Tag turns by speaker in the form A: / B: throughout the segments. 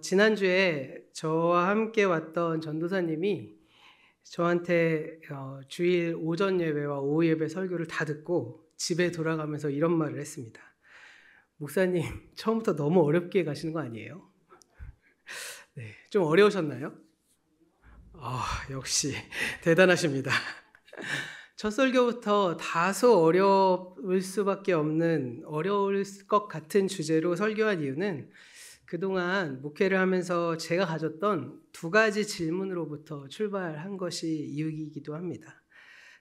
A: 지난주에 저와 함께 왔던 전도사님이 저한테 주일 오전 예배와 오후 예배 설교를 다 듣고 집에 돌아가면서 이런 말을 했습니다. 목사님, 처음부터 너무 어렵게 가시는 거 아니에요? 네, 좀 어려우셨나요? 역시 대단하십니다. 첫 설교부터 다소 어려울 수밖에 없는, 어려울 것 같은 주제로 설교한 이유는 그동안 목회를 하면서 제가 가졌던 두 가지 질문으로부터 출발한 것이 이유이기도 합니다.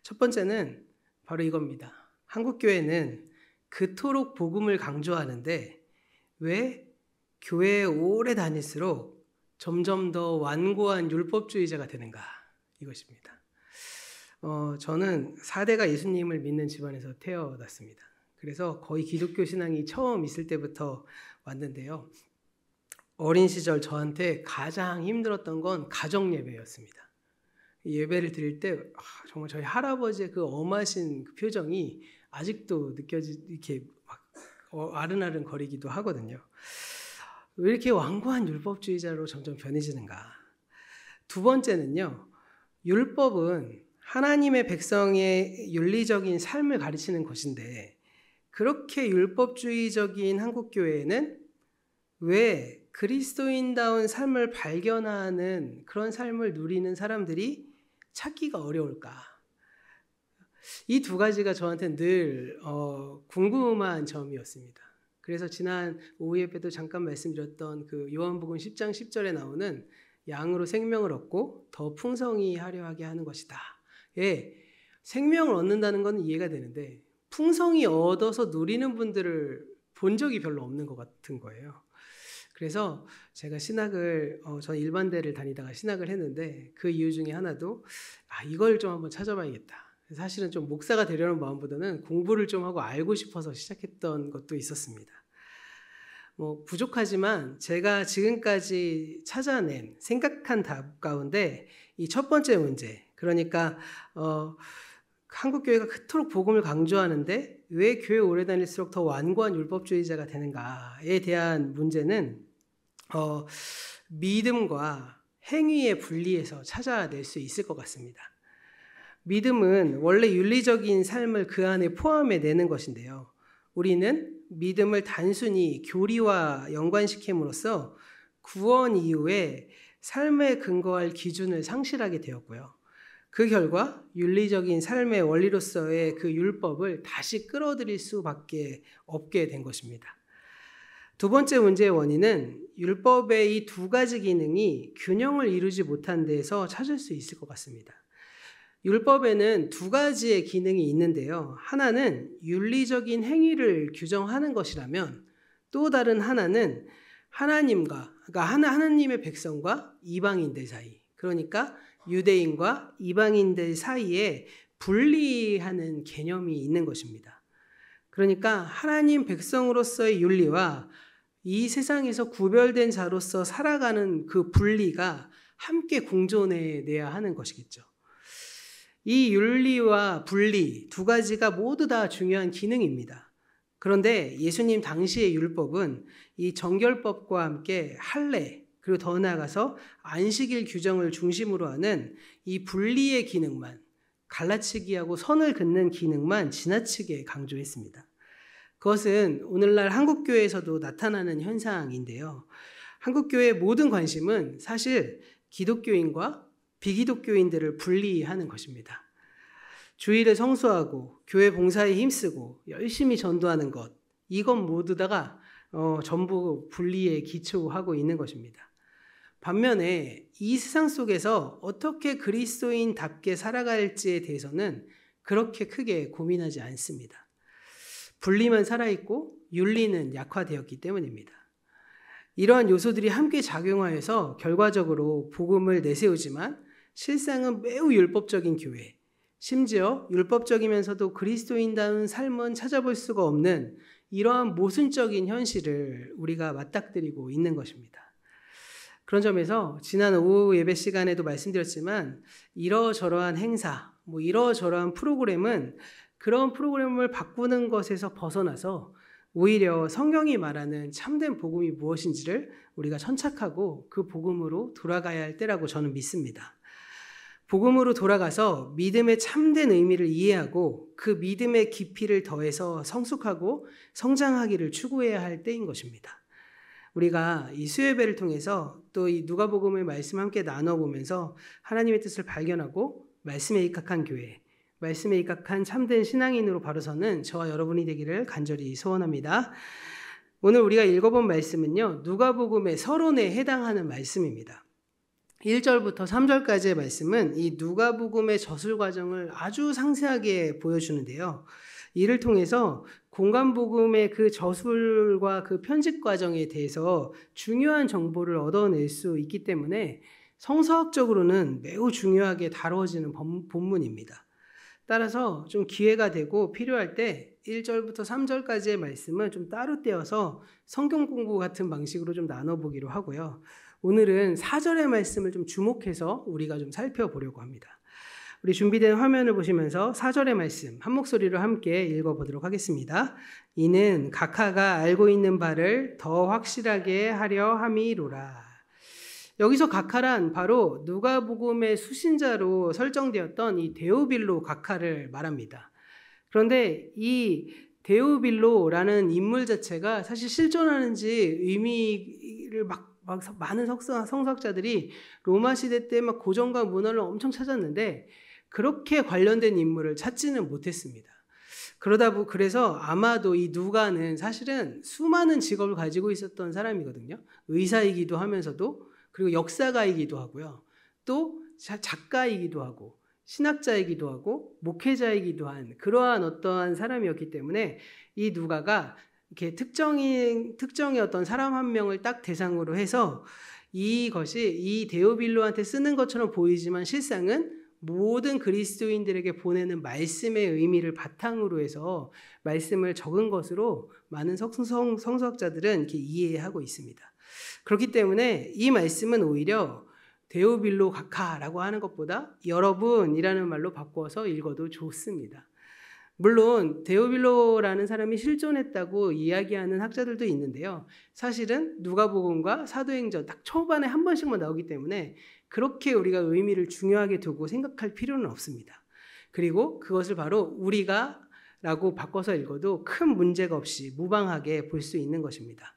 A: 첫 번째는 바로 이겁니다. 한국교회는 그토록 복음을 강조하는데 왜 교회에 오래 다닐수록 점점 더 완고한 율법주의자가 되는가? 이것입니다. 저는 4대가 예수님을 믿는 집안에서 태어났습니다. 그래서 거의 기독교 신앙이 처음 있을 때부터 왔는데요. 어린 시절 저한테 가장 힘들었던 건 가정 예배였습니다. 예배를 드릴 때 정말 저희 할아버지의 그 엄하신 그 표정이 아직도 이렇게 막 아른아른 거리기도 하거든요. 왜 이렇게 완고한 율법주의자로 점점 변해지는가? 두 번째는요, 율법은 하나님의 백성의 윤리적인 삶을 가르치는 것인데 그렇게 율법주의적인 한국교회에는 왜 그리스도인다운 삶을 발견하는 그런 삶을 누리는 사람들이 찾기가 어려울까? 이 두 가지가 저한테는 늘 궁금한 점이었습니다. 그래서 지난 오후 예배도 잠깐 말씀드렸던 그 요한복음 10장 10절에 나오는 양으로 생명을 얻고 더 풍성히 하려 하게 하는 것이다. 예, 생명을 얻는다는 건 이해가 되는데 풍성히 얻어서 누리는 분들을 본 적이 별로 없는 것 같은 거예요. 그래서 제가 신학을 전 일반대를 다니다가 신학을 했는데 그 이유 중에 하나도 이걸 좀 한번 찾아봐야겠다. 사실은 좀 목사가 되려는 마음보다는 공부를 좀 하고 알고 싶어서 시작했던 것도 있었습니다. 부족하지만 제가 지금까지 찾아낸 생각한 답 가운데 이 첫 번째 문제, 그러니까 한국교회가 그토록 복음을 강조하는데 왜 교회 오래 다닐수록 더 완고한 율법주의자가 되는가에 대한 문제는 믿음과 행위의 분리에서 찾아낼 수 있을 것 같습니다. 믿음은 원래 윤리적인 삶을 그 안에 포함해내는 것인데요. 우리는 믿음을 단순히 교리와 연관시킴으로써 구원 이후에 삶에 근거할 기준을 상실하게 되었고요. 그 결과 윤리적인 삶의 원리로서의 그 율법을 다시 끌어들일 수밖에 없게 된 것입니다. 두 번째 문제의 원인은 율법의 이 두 가지 기능이 균형을 이루지 못한 데에서 찾을 수 있을 것 같습니다. 율법에는 두 가지의 기능이 있는데요. 하나는 윤리적인 행위를 규정하는 것이라면 또 다른 하나는 그러니까 하나님의 백성과 이방인들 사이, 그러니까 유대인과 이방인들 사이에 분리하는 개념이 있는 것입니다. 그러니까 하나님 백성으로서의 윤리와 이 세상에서 구별된 자로서 살아가는 그 분리가 함께 공존해내야 하는 것이겠죠. 이 윤리와 분리 두 가지가 모두 다 중요한 기능입니다. 그런데 예수님 당시의 율법은 이 정결법과 함께 할례, 그리고 더 나아가서 안식일 규정을 중심으로 하는 이 분리의 기능만, 갈라치기하고 선을 긋는 기능만 지나치게 강조했습니다. 그것은 오늘날 한국교회에서도 나타나는 현상인데요. 한국교회의 모든 관심은 사실 기독교인과 비기독교인들을 분리하는 것입니다. 주일을 성수하고 교회 봉사에 힘쓰고 열심히 전도하는 것, 이것 모두 다가 전부 분리에 기초하고 있는 것입니다. 반면에 이 세상 속에서 어떻게 그리스도인답게 살아갈지에 대해서는 그렇게 크게 고민하지 않습니다. 분리만 살아있고 윤리는 약화되었기 때문입니다. 이러한 요소들이 함께 작용하여서 결과적으로 복음을 내세우지만 실상은 매우 율법적인 교회, 심지어 율법적이면서도 그리스도인다운 삶은 찾아볼 수가 없는 이러한 모순적인 현실을 우리가 맞닥뜨리고 있는 것입니다. 그런 점에서 지난 오후 예배 시간에도 말씀드렸지만 이러저러한 행사, 이러저러한 프로그램은 그런 프로그램을 바꾸는 것에서 벗어나서 오히려 성경이 말하는 참된 복음이 무엇인지를 우리가 천착하고 그 복음으로 돌아가야 할 때라고 저는 믿습니다. 복음으로 돌아가서 믿음의 참된 의미를 이해하고 그 믿음의 깊이를 더해서 성숙하고 성장하기를 추구해야 할 때인 것입니다. 우리가 이 수요예배를 통해서 또 이 누가복음의 말씀 함께 나눠보면서 하나님의 뜻을 발견하고 말씀에 입각한 교회, 말씀에 입각한 참된 신앙인으로 바로 서는 저와 여러분이 되기를 간절히 소원합니다. 오늘 우리가 읽어본 말씀은요, 누가복음의 서론에 해당하는 말씀입니다. 1절부터 3절까지의 말씀은 이 누가복음의 저술 과정을 아주 상세하게 보여주는데요. 이를 통해서 공간복음의 그 저술과 그 편집 과정에 대해서 중요한 정보를 얻어낼 수 있기 때문에 성서학적으로는 매우 중요하게 다루어지는 본문입니다. 따라서 좀 기회가 되고 필요할 때 1절부터 3절까지의 말씀은 좀 따로 떼어서 성경 공부 같은 방식으로 좀 나눠보기로 하고요. 오늘은 4절의 말씀을 좀 주목해서 우리가 좀 살펴보려고 합니다. 우리 준비된 화면을 보시면서 4절의 말씀 한 목소리로 함께 읽어보도록 하겠습니다. 이는 각하가 알고 있는 바를 더 확실하게 하려 함이로라. 여기서 각하란 바로 누가복음의 수신자로 설정되었던 이 데오빌로 각하를 말합니다. 그런데 이 데오빌로라는 인물 자체가 사실 실존하는지 의미를 많은 성서학자들이 로마 시대 때 막 고전과 문헌을 엄청 찾았는데 그렇게 관련된 인물을 찾지는 못했습니다. 그래서 아마도 이 누가는 사실은 수많은 직업을 가지고 있었던 사람이거든요. 의사이기도 하면서도, 그리고 역사가이기도 하고요. 또 작가이기도 하고 신학자이기도 하고 목회자이기도 한 그러한 어떠한 사람이었기 때문에 이 누가가 이렇게 특정의 어떤 사람 한 명을 딱 대상으로 해서 이것이 이 데오빌로한테 쓰는 것처럼 보이지만 실상은 모든 그리스도인들에게 보내는 말씀의 의미를 바탕으로 해서 말씀을 적은 것으로 많은 성서학자들은 이렇게 이해하고 있습니다. 그렇기 때문에 이 말씀은 오히려 데오빌로 각하라고 하는 것보다 여러분이라는 말로 바꿔서 읽어도 좋습니다. 물론 데오빌로라는 사람이 실존했다고 이야기하는 학자들도 있는데요. 사실은 누가복음과 사도행전 딱 초반에 한 번씩만 나오기 때문에 그렇게 우리가 의미를 중요하게 두고 생각할 필요는 없습니다. 그리고 그것을 바로 우리가 라고 바꿔서 읽어도 큰 문제가 없이 무방하게 볼 수 있는 것입니다.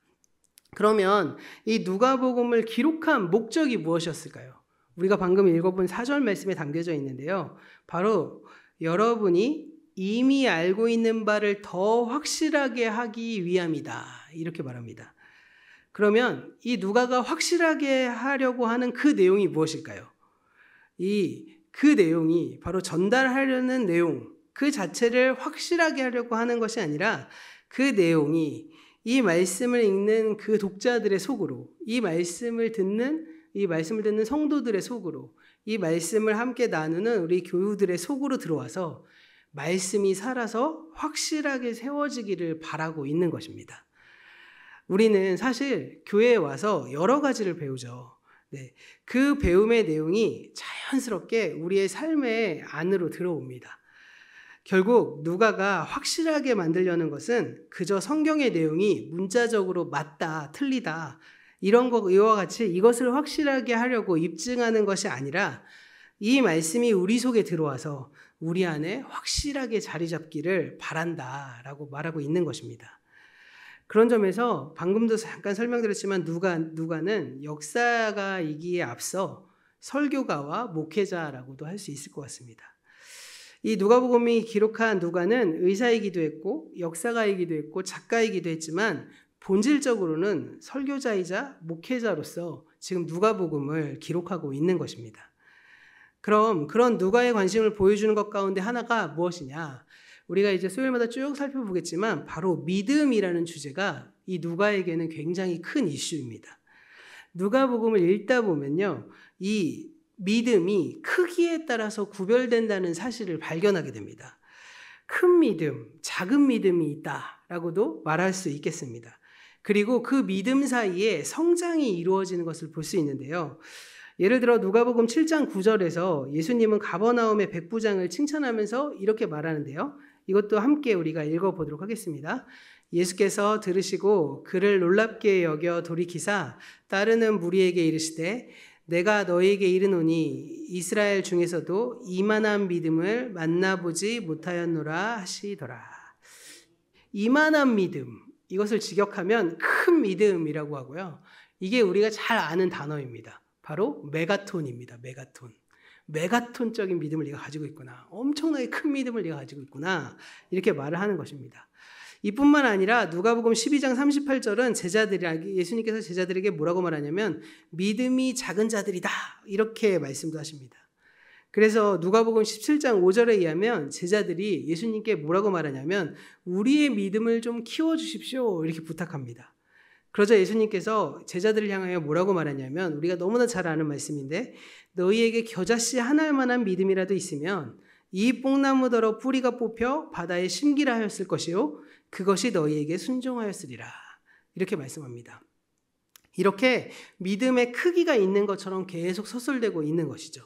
A: 그러면 이 누가복음을 기록한 목적이 무엇이었을까요? 우리가 방금 읽어본 4절 말씀에 담겨져 있는데요. 바로 여러분이 이미 알고 있는 바를 더 확실하게 하기 위함이다. 이렇게 말합니다. 그러면 이 누가가 확실하게 하려고 하는 그 내용이 무엇일까요? 그 내용이 바로 전달하려는 내용, 그 자체를 확실하게 하려고 하는 것이 아니라 그 내용이 이 말씀을 읽는 그 독자들의 속으로, 이 말씀을 듣는 성도들의 속으로, 이 말씀을 함께 나누는 우리 교우들의 속으로 들어와서 말씀이 살아서 확실하게 세워지기를 바라고 있는 것입니다. 우리는 사실 교회에 와서 여러 가지를 배우죠. 그 배움의 내용이 자연스럽게 우리의 삶의 안으로 들어옵니다. 결국 누가가 확실하게 만들려는 것은 그저 성경의 내용이 문자적으로 맞다, 틀리다 이런 것과 같이 이것을 확실하게 하려고 입증하는 것이 아니라 이 말씀이 우리 속에 들어와서 우리 안에 확실하게 자리 잡기를 바란다라고 말하고 있는 것입니다. 그런 점에서 방금도 잠깐 설명드렸지만 누가는 역사가이기에 앞서 설교가와 목회자라고도 할 수 있을 것 같습니다. 이 누가복음이 기록한 누가는 의사이기도 했고 역사가이기도 했고 작가이기도 했지만 본질적으로는 설교자이자 목회자로서 지금 누가복음을 기록하고 있는 것입니다. 그럼 그런 누가의 관심을 보여주는 것 가운데 하나가 무엇이냐? 우리가 이제 수요일마다 쭉 살펴보겠지만 바로 믿음이라는 주제가 이 누가에게는 굉장히 큰 이슈입니다. 누가복음을 읽다 보면요, 이 믿음이 크기에 따라서 구별된다는 사실을 발견하게 됩니다. 큰 믿음, 작은 믿음이 있다라고도 말할 수 있겠습니다. 그리고 그 믿음 사이에 성장이 이루어지는 것을 볼 수 있는데요. 예를 들어 누가복음 7장 9절에서 예수님은 가버나움의 백부장을 칭찬하면서 이렇게 말하는데요. 이것도 함께 우리가 읽어보도록 하겠습니다. 예수께서 들으시고 그를 놀랍게 여겨 돌이키사 따르는 무리에게 이르시되 내가 너희에게 이르노니 이스라엘 중에서도 이만한 믿음을 만나보지 못하였노라 하시더라. 이만한 믿음, 이것을 직역하면 큰 믿음이라고 하고요. 이게 우리가 잘 아는 단어입니다. 바로 메가톤입니다. 메가톤. 메가톤적인 믿음을 네가 가지고 있구나. 엄청나게 큰 믿음을 네가 가지고 있구나. 이렇게 말을 하는 것입니다. 이뿐만 아니라 누가복음 12장 38절은 예수님께서 제자들에게 뭐라고 말하냐면 믿음이 작은 자들이다. 이렇게 말씀도 하십니다. 그래서 누가복음 17장 5절에 의하면 제자들이 예수님께 뭐라고 말하냐면 우리의 믿음을 좀 키워주십시오. 이렇게 부탁합니다. 그러자 예수님께서 제자들을 향하여 뭐라고 말하냐면 우리가 너무나 잘 아는 말씀인데 너희에게 겨자씨 한 알만한 믿음이라도 있으면 이 뽕나무더러 뿌리가 뽑혀 바다에 심기라 하였을 것이요 그것이 너희에게 순종하였으리라. 이렇게 말씀합니다. 이렇게 믿음의 크기가 있는 것처럼 계속 서술되고 있는 것이죠.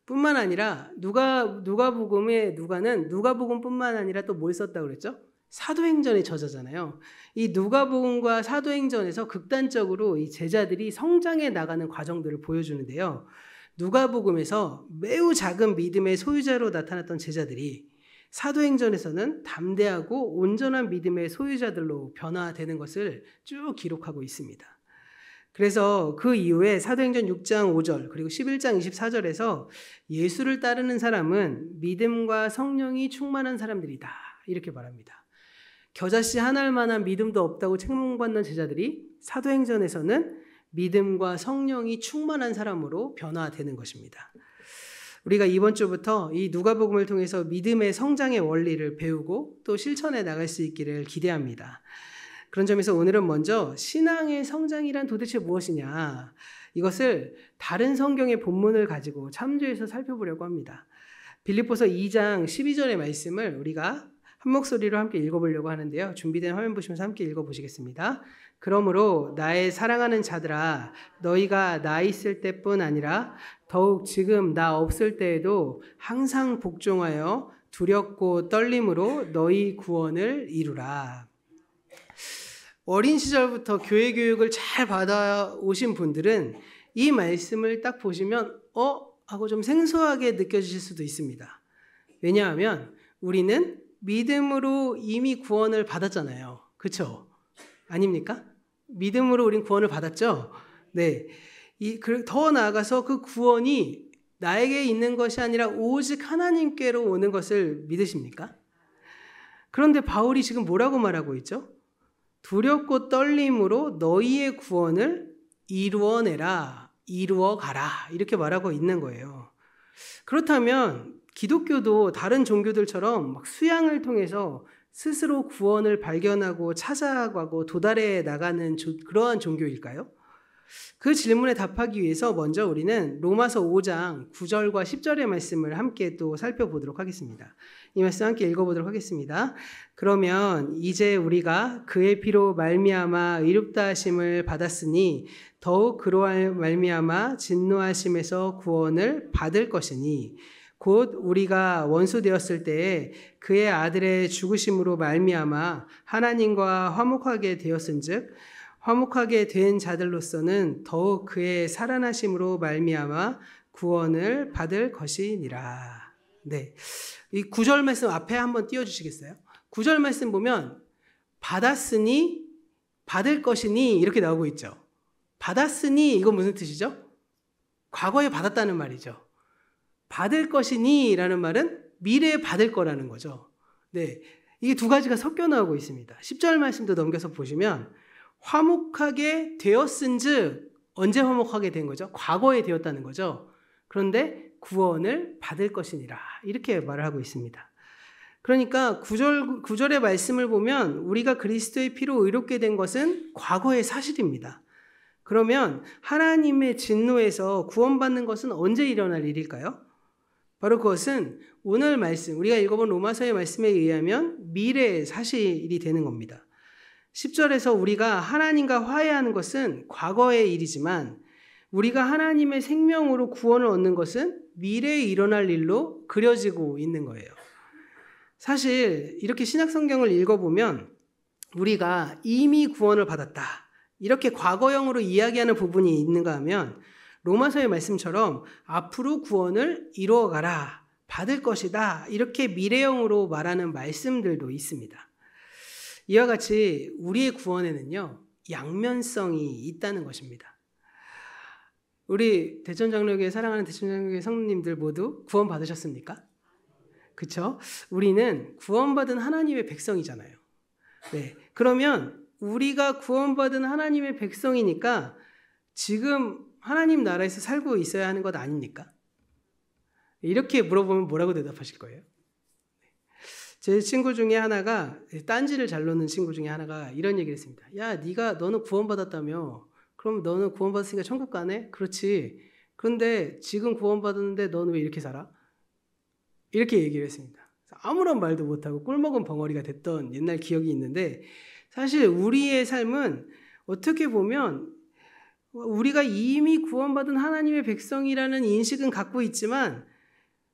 A: 뿐만 아니라 누가복음의 누가는 누가복음뿐만 아니라 또 뭘 썼다고 그랬죠? 사도행전의 저자잖아요. 이 누가복음과 사도행전에서 극단적으로 이 제자들이 성장해 나가는 과정들을 보여주는데요. 누가복음에서 매우 작은 믿음의 소유자로 나타났던 제자들이 사도행전에서는 담대하고 온전한 믿음의 소유자들로 변화되는 것을 쭉 기록하고 있습니다. 그래서 그 이후에 사도행전 6장 5절 그리고 11장 24절에서 예수를 따르는 사람은 믿음과 성령이 충만한 사람들이다. 이렇게 말합니다. 겨자씨 한 알만한 믿음도 없다고 책망받는 제자들이 사도행전에서는 믿음과 성령이 충만한 사람으로 변화되는 것입니다. 우리가 이번 주부터 이 누가복음을 통해서 믿음의 성장의 원리를 배우고 또 실천해 나갈 수 있기를 기대합니다. 그런 점에서 오늘은 먼저 신앙의 성장이란 도대체 무엇이냐 이것을 다른 성경의 본문을 가지고 참조해서 살펴보려고 합니다. 빌립보서 2장 12절의 말씀을 우리가 한 목소리로 함께 읽어보려고 하는데요. 준비된 화면 보시면서 함께 읽어보시겠습니다. 그러므로 나의 사랑하는 자들아 너희가 나 있을 때뿐 아니라 더욱 지금 나 없을 때에도 항상 복종하여 두렵고 떨림으로 너희 구원을 이루라. 어린 시절부터 교회 교육을 잘 받아오신 분들은 이 말씀을 딱 보시면 하고 좀 생소하게 느껴지실 수도 있습니다. 왜냐하면 우리는 믿음으로 이미 구원을 받았잖아요. 그렇죠? 아닙니까? 믿음으로 우린 구원을 받았죠? 네. 더 나아가서 그 구원이 나에게 있는 것이 아니라 오직 하나님께로 오는 것을 믿으십니까? 그런데 바울이 지금 뭐라고 말하고 있죠? 두렵고 떨림으로 너희의 구원을 이루어내라, 이루어가라 이렇게 말하고 있는 거예요. 그렇다면 기독교도 다른 종교들처럼 막 수양을 통해서 스스로 구원을 발견하고 찾아가고 도달해 나가는 그러한 종교일까요? 그 질문에 답하기 위해서 먼저 우리는 로마서 5장 9절과 10절의 말씀을 함께 또 살펴보도록 하겠습니다. 이 말씀 함께 읽어보도록 하겠습니다. 그러면 이제 우리가 그의 피로 말미암아 의롭다 하심을 받았으니 더욱 그로 말미암아 진노하심에서 구원을 받을 것이니 곧 우리가 원수 되었을 때에 그의 아들의 죽으심으로 말미암아 하나님과 화목하게 되었은즉 화목하게 된 자들로서는 더욱 그의 살아나심으로 말미암아 구원을 받을 것이니라. 네, 이 9절 말씀 앞에 한번 띄워주시겠어요? 9절 말씀 보면 받았으니 받을 것이니 이렇게 나오고 있죠. 받았으니 이건 무슨 뜻이죠? 과거에 받았다는 말이죠. 받을 것이니 라는 말은 미래에 받을 거라는 거죠. 네, 이게 두 가지가 섞여 나오고 있습니다. 10절 말씀도 넘겨서 보시면 화목하게 되었은즉 언제 화목하게 된 거죠? 과거에 되었다는 거죠. 그런데 구원을 받을 것이니라 이렇게 말을 하고 있습니다. 그러니까 9절의 말씀을 보면 우리가 그리스도의 피로 의롭게 된 것은 과거의 사실입니다. 그러면 하나님의 진노에서 구원받는 것은 언제 일어날 일일까요? 바로 그것은 오늘 말씀, 우리가 읽어본 로마서의 말씀에 의하면 미래의 사실이 되는 겁니다. 10절에서 우리가 하나님과 화해하는 것은 과거의 일이지만 우리가 하나님의 생명으로 구원을 얻는 것은 미래에 일어날 일로 그려지고 있는 거예요. 사실 이렇게 신약 성경을 읽어보면 우리가 이미 구원을 받았다, 이렇게 과거형으로 이야기하는 부분이 있는가 하면 로마서의 말씀처럼 앞으로 구원을 이루어가라, 받을 것이다, 이렇게 미래형으로 말하는 말씀들도 있습니다. 이와 같이 우리의 구원에는요, 양면성이 있다는 것입니다. 우리 대천장로교회 사랑하는 대천장로교회 성도님들 모두 구원 받으셨습니까? 그렇죠? 우리는 구원받은 하나님의 백성이잖아요. 네. 그러면 우리가 구원받은 하나님의 백성이니까 지금 하나님 나라에서 살고 있어야 하는 것 아닙니까? 이렇게 물어보면 뭐라고 대답하실 거예요? 제 친구 중에 하나가, 딴지를 잘 놓는 친구 중에 하나가 이런 얘기를 했습니다. 야, 너는 구원받았다며? 그럼 너는 구원받았으니까 천국 가네? 그렇지. 그런데 지금 구원받았는데 너는 왜 이렇게 살아? 이렇게 얘기를 했습니다. 아무런 말도 못하고 꿀먹은 벙어리가 됐던 옛날 기억이 있는데, 사실 우리의 삶은 어떻게 보면 우리가 이미 구원받은 하나님의 백성이라는 인식은 갖고 있지만,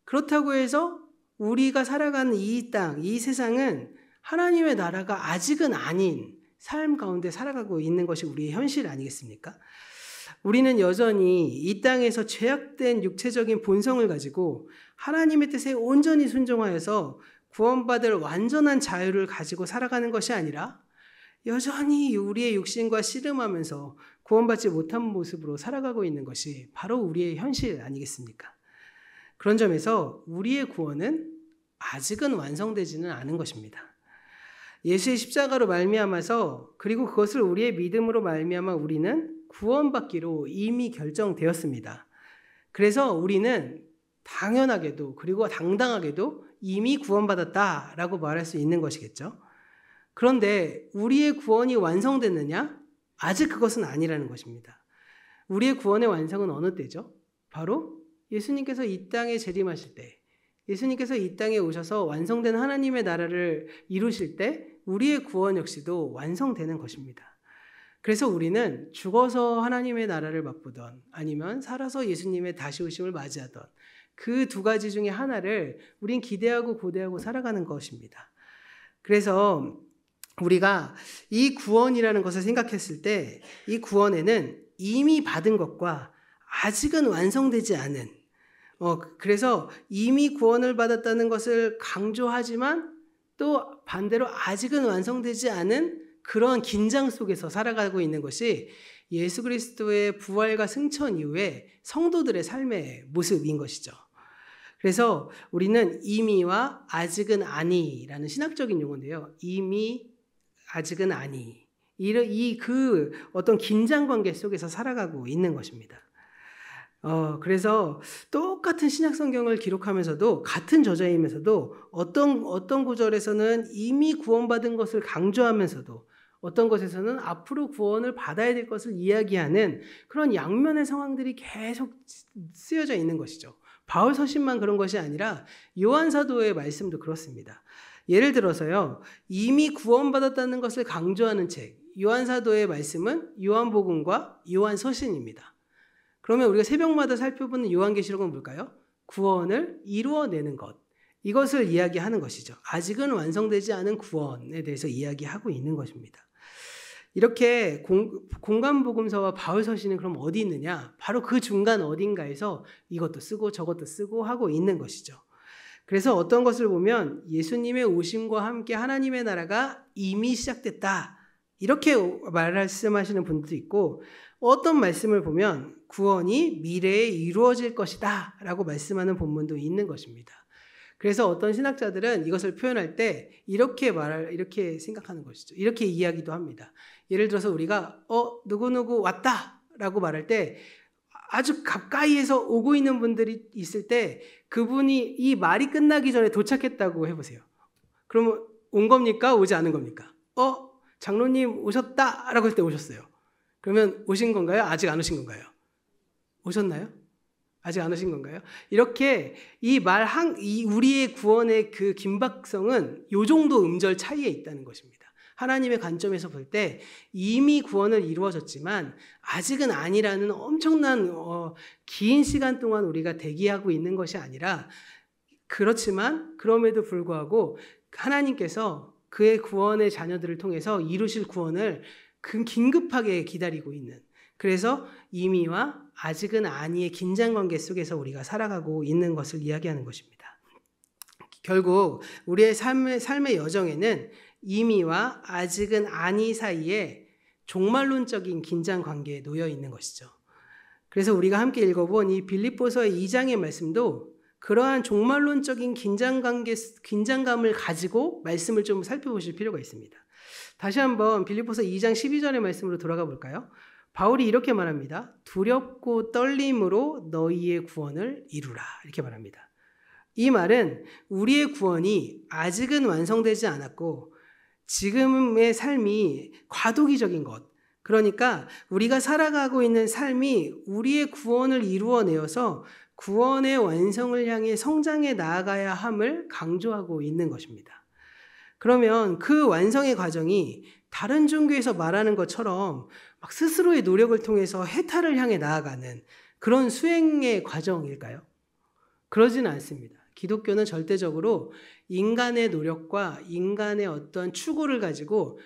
A: 그렇다고 해서 우리가 살아가는 이 땅, 이 세상은 하나님의 나라가 아직은 아닌 삶 가운데 살아가고 있는 것이 우리의 현실 아니겠습니까? 우리는 여전히 이 땅에서 죄악된 육체적인 본성을 가지고 하나님의 뜻에 온전히 순종하여서 구원받을 완전한 자유를 가지고 살아가는 것이 아니라 여전히 우리의 육신과 씨름하면서 구원받지 못한 모습으로 살아가고 있는 것이 바로 우리의 현실 아니겠습니까? 그런 점에서 우리의 구원은 아직은 완성되지는 않은 것입니다. 예수의 십자가로 말미암아서, 그리고 그것을 우리의 믿음으로 말미암아 우리는 구원받기로 이미 결정되었습니다. 그래서 우리는 당연하게도, 그리고 당당하게도 이미 구원받았다라고 말할 수 있는 것이겠죠. 그런데 우리의 구원이 완성됐느냐? 아직 그것은 아니라는 것입니다. 우리의 구원의 완성은 어느 때죠? 바로 예수님께서 이 땅에 재림하실 때, 예수님께서 이 땅에 오셔서 완성된 하나님의 나라를 이루실 때 우리의 구원 역시도 완성되는 것입니다. 그래서 우리는 죽어서 하나님의 나라를 맛보던, 아니면 살아서 예수님의 다시 오심을 맞이하던 그 두 가지 중에 하나를 우린 기대하고 고대하고 살아가는 것입니다. 그래서 우리가 이 구원이라는 것을 생각했을 때 이 구원에는 이미 받은 것과 아직은 완성되지 않은, 그래서 이미 구원을 받았다는 것을 강조하지만 또 반대로 아직은 완성되지 않은 그런 긴장 속에서 살아가고 있는 것이 예수 그리스도의 부활과 승천 이후에 성도들의 삶의 모습인 것이죠. 그래서 우리는 이미와 아직은 아니라는 신학적인 용어인데요. 이미, 아직은 아니. 그 어떤 긴장 관계 속에서 살아가고 있는 것입니다. 그래서 똑같은 신약 성경을 기록하면서도, 같은 저자이면서도 어떤 구절에서는 이미 구원받은 것을 강조하면서도 어떤 것에서는 앞으로 구원을 받아야 될 것을 이야기하는 그런 양면의 상황들이 계속 쓰여져 있는 것이죠. 바울 서신만 그런 것이 아니라 요한 사도의 말씀도 그렇습니다. 예를 들어서요, 이미 구원받았다는 것을 강조하는 책, 요한 사도의 말씀은 요한복음과 요한 서신입니다. 그러면 우리가 새벽마다 살펴보는 요한계시록은 뭘까요? 구원을 이루어내는 것, 이것을 이야기하는 것이죠. 아직은 완성되지 않은 구원에 대해서 이야기하고 있는 것입니다. 이렇게 공간복음서와 바울서신은 그럼 어디 있느냐? 바로 그 중간 어딘가에서 이것도 쓰고 저것도 쓰고 하고 있는 것이죠. 그래서 어떤 것을 보면 예수님의 오심과 함께 하나님의 나라가 이미 시작됐다, 이렇게 말씀하시는 분도 있고, 어떤 말씀을 보면 구원이 미래에 이루어질 것이다 라고 말씀하는 본문도 있는 것입니다. 그래서 어떤 신학자들은 이것을 표현할 때 이렇게 생각하는 것이죠. 이렇게 이야기도 합니다. 예를 들어서 우리가 누구누구 왔다 라고 말할 때 아주 가까이에서 오고 있는 분들이 있을 때 그분이 이 말이 끝나기 전에 도착했다고 해보세요. 그러면 온 겁니까? 오지 않은 겁니까? 장로님 오셨다 라고 할 때 오셨어요. 그러면 오신 건가요? 아직 안 오신 건가요? 오셨나요? 아직 안 오신 건가요? 이렇게 우리의 구원의 그 긴박성은 요 정도 음절 차이에 있다는 것입니다. 하나님의 관점에서 볼 때 이미 구원을 이루어졌지만 아직은 아니라는 엄청난 긴 시간 동안 우리가 대기하고 있는 것이 아니라, 그렇지만 그럼에도 불구하고 하나님께서 그의 구원의 자녀들을 통해서 이루실 구원을 긴급하게 기다리고 있는, 그래서 이미와 아직은 아니의 긴장관계 속에서 우리가 살아가고 있는 것을 이야기하는 것입니다. 결국 우리의 삶의 여정에는 이미와 아직은 아니 사이에 종말론적인 긴장관계에 놓여 있는 것이죠. 그래서 우리가 함께 읽어본 이 빌립보서의 2장의 말씀도 그러한 종말론적인 긴장감을 가지고 말씀을 좀 살펴보실 필요가 있습니다. 다시 한번 빌립보서 2장 12절의 말씀으로 돌아가 볼까요? 바울이 이렇게 말합니다. 두렵고 떨림으로 너희의 구원을 이루라, 이렇게 말합니다. 이 말은 우리의 구원이 아직은 완성되지 않았고 지금의 삶이 과도기적인 것, 그러니까 우리가 살아가고 있는 삶이 우리의 구원을 이루어내어서 구원의 완성을 향해 성장해 나아가야 함을 강조하고 있는 것입니다. 그러면 그 완성의 과정이 다른 종교에서 말하는 것처럼 막 스스로의 노력을 통해서 해탈을 향해 나아가는 그런 수행의 과정일까요? 그러지는 않습니다. 기독교는 절대적으로 인간의 노력과 인간의 어떤 추구를 가지고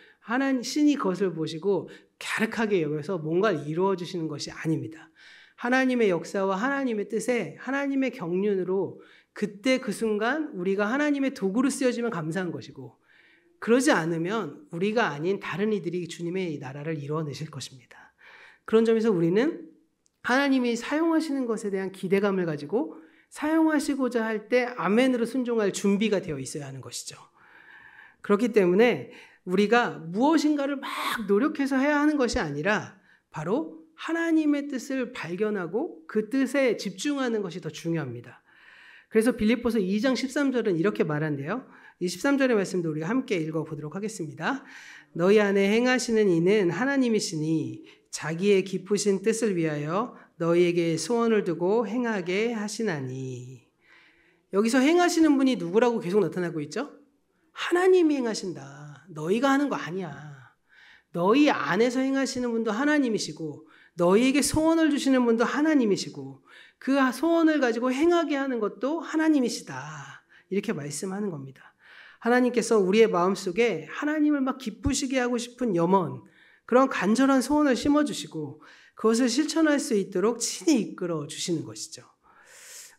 A: 신이 그것을 보시고 갸륵하게 여겨서 뭔가를 이루어 주시는 것이 아닙니다. 하나님의 역사와 하나님의 뜻에 하나님의 경륜으로 그때 그 순간 우리가 하나님의 도구로 쓰여지면 감사한 것이고, 그러지 않으면 우리가 아닌 다른 이들이 주님의 나라를 이루어내실 것입니다. 그런 점에서 우리는 하나님이 사용하시는 것에 대한 기대감을 가지고 사용하시고자 할 때 아멘으로 순종할 준비가 되어 있어야 하는 것이죠. 그렇기 때문에 우리가 무엇인가를 막 노력해서 해야 하는 것이 아니라 바로 하나님의 뜻을 발견하고 그 뜻에 집중하는 것이 더 중요합니다. 그래서 빌립보서 2장 13절은 이렇게 말한대요. 이 13절의 말씀도 우리가 함께 읽어보도록 하겠습니다. 너희 안에 행하시는 이는 하나님이시니 자기의 기쁘신 뜻을 위하여 너희에게 소원을 두고 행하게 하시나니. 여기서 행하시는 분이 누구라고 계속 나타나고 있죠? 하나님이 행하신다. 너희가 하는 거 아니야. 너희 안에서 행하시는 분도 하나님이시고 너희에게 소원을 주시는 분도 하나님이시고 그 소원을 가지고 행하게 하는 것도 하나님이시다. 이렇게 말씀하는 겁니다. 하나님께서 우리의 마음속에 하나님을 막 기쁘시게 하고 싶은 염원, 그런 간절한 소원을 심어주시고 그것을 실천할 수 있도록 친히 이끌어 주시는 것이죠.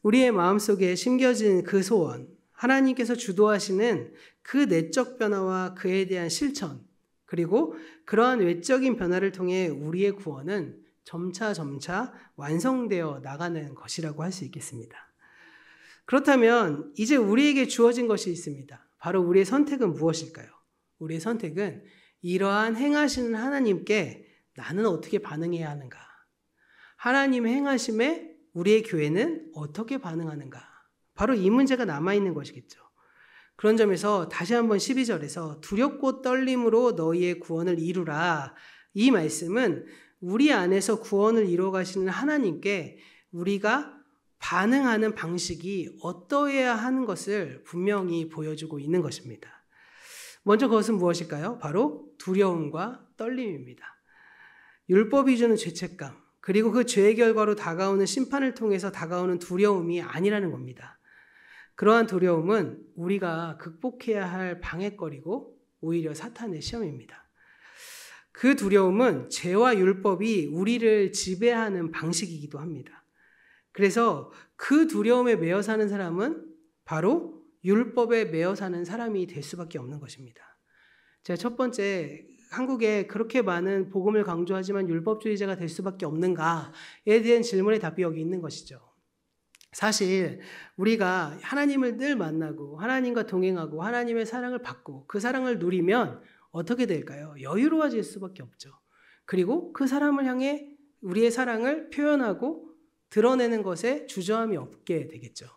A: 우리의 마음속에 심겨진 그 소원, 하나님께서 주도하시는 그 내적 변화와 그에 대한 실천, 그리고 그러한 외적인 변화를 통해 우리의 구원은 점차 완성되어 나가는 것이라고 할 수 있겠습니다. 그렇다면 이제 우리에게 주어진 것이 있습니다. 바로 우리의 선택은 무엇일까요? 우리의 선택은 이러한 행하시는 하나님께 나는 어떻게 반응해야 하는가? 하나님의 행하심에 우리의 교회는 어떻게 반응하는가? 바로 이 문제가 남아있는 것이겠죠. 그런 점에서 다시 한번 12절에서 두렵고 떨림으로 너희의 구원을 이루라. 이 말씀은 우리 안에서 구원을 이루어 가시는 하나님께 우리가 반응하는 방식이 어떠해야 하는 것을 분명히 보여주고 있는 것입니다. 먼저 그것은 무엇일까요? 바로 두려움과 떨림입니다. 율법이 주는 죄책감, 그리고 그 죄의 결과로 다가오는 심판을 통해서 다가오는 두려움이 아니라는 겁니다. 그러한 두려움은 우리가 극복해야 할 방해거리고 오히려 사탄의 시험입니다. 그 두려움은 죄와 율법이 우리를 지배하는 방식이기도 합니다. 그래서 그 두려움에 매여 사는 사람은 바로 율법에 매여 사는 사람이 될 수밖에 없는 것입니다. 제가 첫 번째, 한국에 그렇게 많은 복음을 강조하지만 율법주의자가 될 수밖에 없는가에 대한 질문의 답이 여기 있는 것이죠. 사실 우리가 하나님을 늘 만나고 하나님과 동행하고 하나님의 사랑을 받고 그 사랑을 누리면 어떻게 될까요? 여유로워질 수밖에 없죠. 그리고 그 사람을 향해 우리의 사랑을 표현하고 드러내는 것에 주저함이 없게 되겠죠.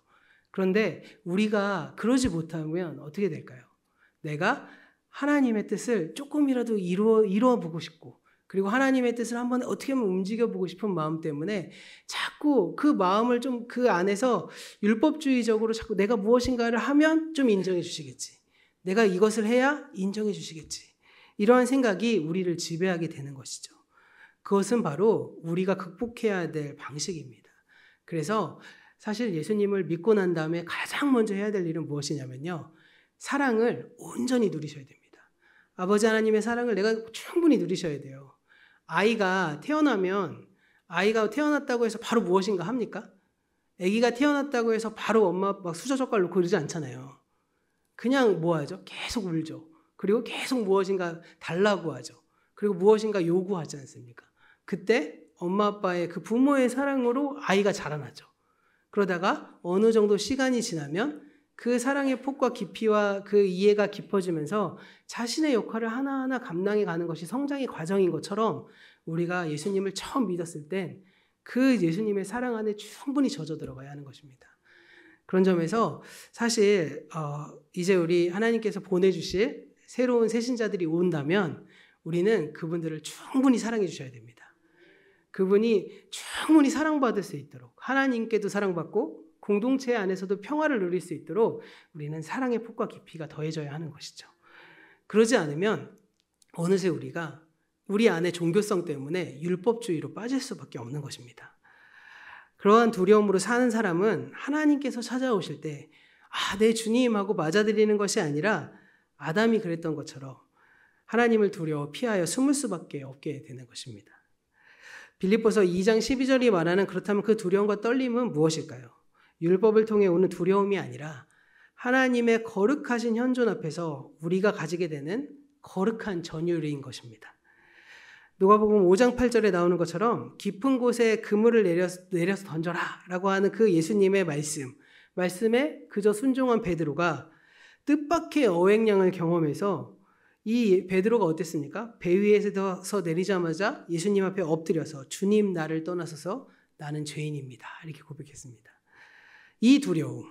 A: 그런데 우리가 그러지 못하면 어떻게 될까요? 내가 하나님의 뜻을 조금이라도 이루어 보고 싶고, 그리고 하나님의 뜻을 한번 어떻게 하면 움직여보고 싶은 마음 때문에 자꾸 그 마음을 좀 그 안에서 율법주의적으로 자꾸 내가 무엇인가를 하면 좀 인정해 주시겠지. 내가 이것을 해야 인정해 주시겠지. 이러한 생각이 우리를 지배하게 되는 것이죠. 그것은 바로 우리가 극복해야 될 방식입니다. 그래서 사실 예수님을 믿고 난 다음에 가장 먼저 해야 될 일은 무엇이냐면요. 사랑을 온전히 누리셔야 됩니다. 아버지 하나님의 사랑을 내가 충분히 누리셔야 돼요. 아이가 태어났다고 해서 바로 무엇인가 합니까? 아기가 태어났다고 해서 바로 엄마 막 수저젓갈 놓고 그러지 않잖아요. 그냥 뭐 하죠? 계속 울죠. 그리고 계속 무엇인가 달라고 하죠. 그리고 무엇인가 요구하지 않습니까? 그때 엄마 아빠의 그 부모의 사랑으로 아이가 자라나죠. 그러다가 어느 정도 시간이 지나면 그 사랑의 폭과 깊이와 그 이해가 깊어지면서 자신의 역할을 하나하나 감당해 가는 것이 성장의 과정인 것처럼 우리가 예수님을 처음 믿었을 땐 그 예수님의 사랑 안에 충분히 젖어 들어가야 하는 것입니다. 그런 점에서 사실 이제 우리 하나님께서 보내주실 새로운 새신자들이 온다면 우리는 그분들을 충분히 사랑해 주셔야 됩니다. 그분이 충분히 사랑받을 수 있도록 하나님께도 사랑받고 공동체 안에서도 평화를 누릴 수 있도록 우리는 사랑의 폭과 깊이가 더해져야 하는 것이죠. 그러지 않으면 어느새 우리가 우리 안에 종교성 때문에 율법주의로 빠질 수밖에 없는 것입니다. 그러한 두려움으로 사는 사람은 하나님께서 찾아오실 때 내 주님하고 맞아들이는 것이 아니라 아담이 그랬던 것처럼 하나님을 두려워 피하여 숨을 수밖에 없게 되는 것입니다. 빌립보서 2장 12절이 말하는 그렇다면 그 두려움과 떨림은 무엇일까요? 율법을 통해 오는 두려움이 아니라 하나님의 거룩하신 현존 앞에서 우리가 가지게 되는 거룩한 전율인 것입니다. 누가복음 5장 8절에 나오는 것처럼 깊은 곳에 그물을 내려서 던져라 라고 하는 그 예수님의 말씀에 그저 순종한 베드로가 뜻밖의 어획량을 경험해서 이 베드로가 어땠습니까? 배 위에서 내리자마자 예수님 앞에 엎드려서 주님 나를 떠나서서 나는 죄인입니다. 이렇게 고백했습니다. 이 두려움,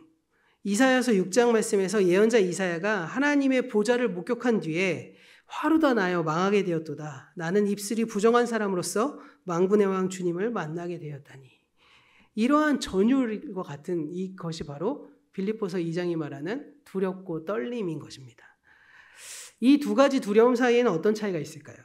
A: 이사야서 6장 말씀에서 예언자 이사야가 하나님의 보좌를 목격한 뒤에 화루다 나여 망하게 되었도다. 나는 입술이 부정한 사람으로서 만군의 왕 주님을 만나게 되었다니. 이러한 전율과 같은 이것이 바로 빌립보서 2장이 말하는 두렵고 떨림인 것입니다. 이 두 가지 두려움 사이에는 어떤 차이가 있을까요?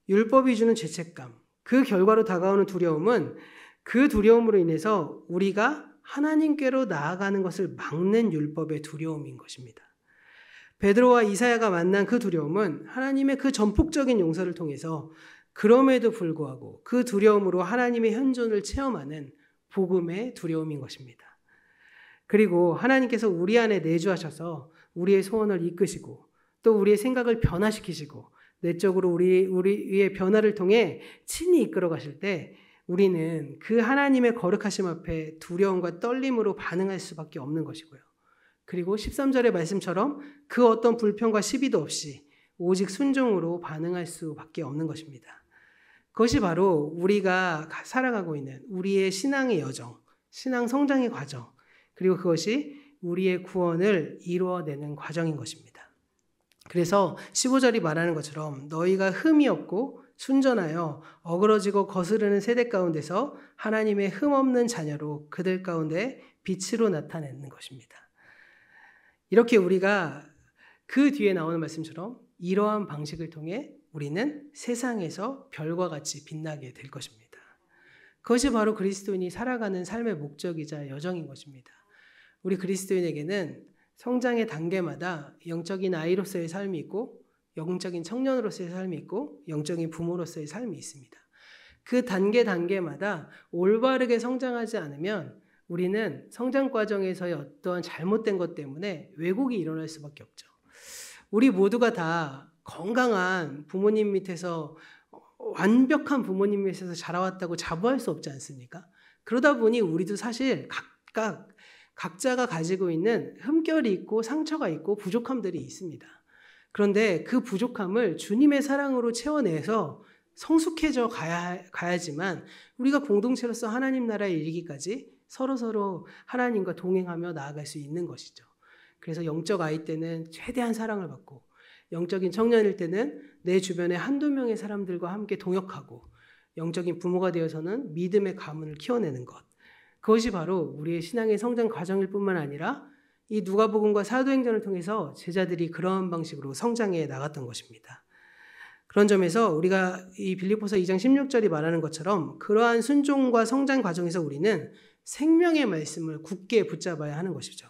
A: 율법이 주는 죄책감, 그 결과로 다가오는 두려움은 그 두려움으로 인해서 우리가 하나님께로 나아가는 것을 막는 율법의 두려움인 것입니다. 베드로와 이사야가 만난 그 두려움은 하나님의 그 전폭적인 용서를 통해서 그럼에도 불구하고 그 두려움으로 하나님의 현존을 체험하는 복음의 두려움인 것입니다. 그리고 하나님께서 우리 안에 내주하셔서 우리의 소원을 이끄시고 또 우리의 생각을 변화시키시고 내적으로 우리의 변화를 통해 친히 이끌어 가실 때 우리는 그 하나님의 거룩하심 앞에 두려움과 떨림으로 반응할 수밖에 없는 것이고요. 그리고 13절의 말씀처럼 그 어떤 불평과 시비도 없이 오직 순종으로 반응할 수밖에 없는 것입니다. 그것이 바로 우리가 살아가고 있는 우리의 신앙의 여정, 신앙 성장의 과정, 그리고 그것이 우리의 구원을 이루어내는 과정인 것입니다. 그래서 15절이 말하는 것처럼 너희가 흠이 없고 순전하여 어그러지고 거스르는 세대 가운데서 하나님의 흠 없는 자녀로 그들 가운데 빛으로 나타내는 것입니다. 이렇게 우리가 그 뒤에 나오는 말씀처럼 이러한 방식을 통해 우리는 세상에서 별과 같이 빛나게 될 것입니다. 그것이 바로 그리스도인이 살아가는 삶의 목적이자 여정인 것입니다. 우리 그리스도인에게는 성장의 단계마다 영적인 아이로서의 삶이 있고 영적인 청년으로서의 삶이 있고 영적인 부모로서의 삶이 있습니다. 그 단계마다 올바르게 성장하지 않으면 우리는 성장 과정에서의 어떠한 잘못된 것 때문에 왜곡이 일어날 수밖에 없죠. 우리 모두가 다 건강한 부모님 밑에서 완벽한 부모님 밑에서 자라왔다고 자부할 수 없지 않습니까? 그러다 보니 우리도 사실 각자가 가지고 있는 흠결이 있고 상처가 있고 부족함들이 있습니다. 그런데 그 부족함을 주님의 사랑으로 채워내서 성숙해져 가야지만 우리가 공동체로서 하나님 나라에 이르기까지 서로 하나님과 동행하며 나아갈 수 있는 것이죠. 그래서 영적 아이 때는 최대한 사랑을 받고 영적인 청년일 때는 내 주변에 한두 명의 사람들과 함께 동역하고 영적인 부모가 되어서는 믿음의 가문을 키워내는 것. 그것이 바로 우리의 신앙의 성장 과정일 뿐만 아니라 이 누가복음과 사도행전을 통해서 제자들이 그러한 방식으로 성장해 나갔던 것입니다. 그런 점에서 우리가 이 빌립보서 2장 16절이 말하는 것처럼 그러한 순종과 성장 과정에서 우리는 생명의 말씀을 굳게 붙잡아야 하는 것이죠.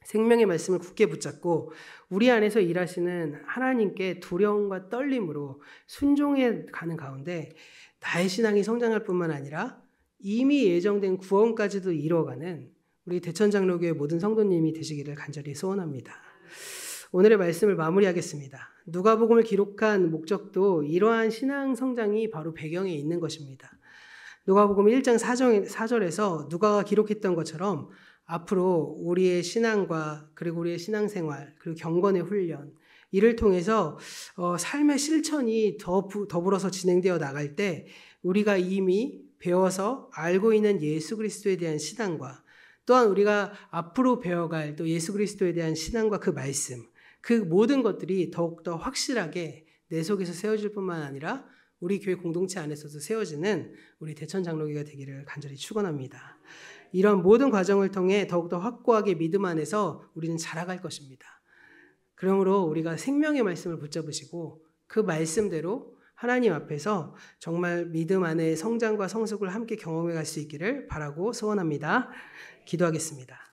A: 생명의 말씀을 굳게 붙잡고 우리 안에서 일하시는 하나님께 두려움과 떨림으로 순종해 가는 가운데 나의 신앙이 성장할 뿐만 아니라 이미 예정된 구원까지도 이루어가는 우리 대천장로교회 모든 성도님이 되시기를 간절히 소원합니다. 오늘의 말씀을 마무리하겠습니다. 누가복음을 기록한 목적도 이러한 신앙 성장이 바로 배경에 있는 것입니다. 누가복음 1장 4절에서 누가가 기록했던 것처럼 앞으로 우리의 신앙과 그리고 우리의 신앙생활 그리고 경건의 훈련 이를 통해서 삶의 실천이 더불어서 진행되어 나갈 때 우리가 이미 배워서 알고 있는 예수 그리스도에 대한 신앙과 또한 우리가 앞으로 배워갈 또 예수 그리스도에 대한 신앙과 그 말씀 그 모든 것들이 더욱더 확실하게 내 속에서 세워질 뿐만 아니라 우리 교회 공동체 안에서도 세워지는 우리 대천장로교가 되기를 간절히 축원합니다. 이런 모든 과정을 통해 더욱더 확고하게 믿음 안에서 우리는 자라갈 것입니다. 그러므로 우리가 생명의 말씀을 붙잡으시고 그 말씀대로 하나님 앞에서 정말 믿음 안에 성장과 성숙을 함께 경험해 갈 수 있기를 바라고 소원합니다. 기도하겠습니다.